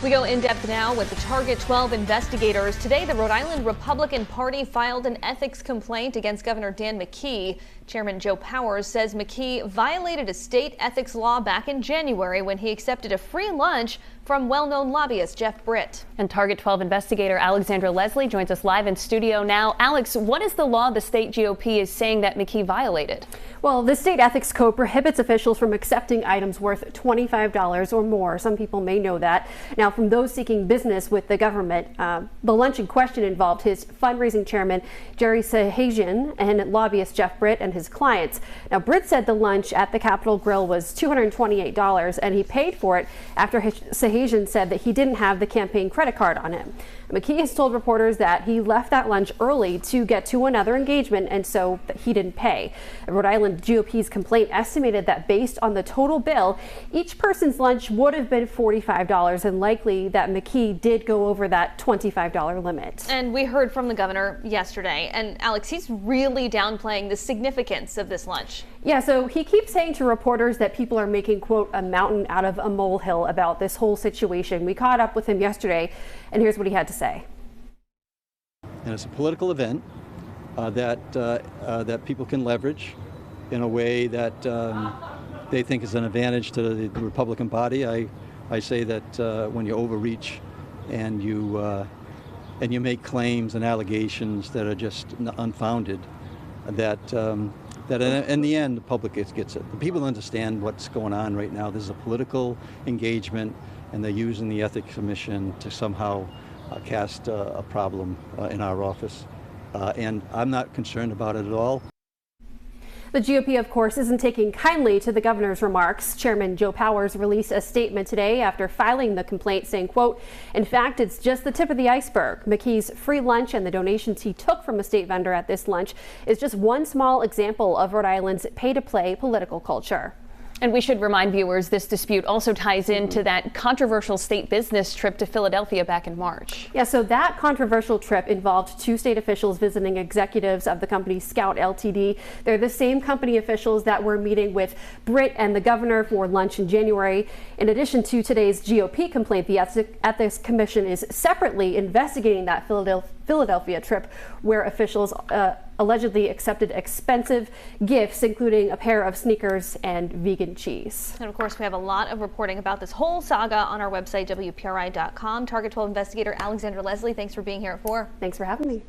We go in depth now with the Target 12 investigators. Today, the Rhode Island Republican Party filed an ethics complaint against Governor Dan McKee. Chairman Joe Powers says McKee violated a state ethics law back in January when he accepted a free lunch from well-known lobbyist Jeff Britt. And Target 12 investigator Alexandra Leslie joins us live in studio now. Alex, what is the law the state GOP is saying that McKee violated? Well, the state ethics code prohibits officials from accepting items worth $25 or more. Some people may know that. Now, from those seeking business with the government, the lunch in question involved his fundraising chairman, Jerry Sahajian, and lobbyist Jeff Britt and his clients. Now, Britt said the lunch at the Capitol Grill was $228, and he paid for it after Sahajian said that he didn't have the campaign credit card on him. McKee has told reporters that he left that lunch early to get to another engagement, and so he didn't pay. Rhode Island GOP's complaint estimated that based on the total bill, each person's lunch would have been $45, and likely that McKee did go over that $25 limit. And we heard from the governor yesterday, and Alex, he's really downplaying the significance of this lunch. Yeah, so he keeps saying to reporters that people are making, quote, a mountain out of a molehill about this whole situation. We caught up with him yesterday, and here's what he had to say. And it's a political event that people can leverage in a way that they think is an advantage to the Republican Party. I say that when you overreach and you make claims and allegations that are just unfounded, that in the end the public gets it. The people understand what's going on right now. This is a political engagement, and they're using the Ethics Commission to somehow cast a problem in our office. And I'm not concerned about it at all. The GOP, of course, isn't taking kindly to the governor's remarks. Chairman Joe Powers released a statement today after filing the complaint saying, quote, in fact, it's just the tip of the iceberg. McKee's free lunch and the donations he took from a state vendor at this lunch is just one small example of Rhode Island's pay-to-play political culture. And we should remind viewers this dispute also ties into that controversial state business trip to Philadelphia back in March. Yeah, so that controversial trip involved two state officials visiting executives of the company Scout Ltd. They're the same company officials that were meeting with Britt and the governor for lunch in January. In addition to today's GOP complaint, the Ethics Commission is separately investigating that Philadelphia trip where officials allegedly accepted expensive gifts, including a pair of sneakers and vegan cheese. And of course, we have a lot of reporting about this whole saga on our website, WPRI.com. Target 12 investigator Alexandra Leslie, thanks for being here at 4. Thanks for having me.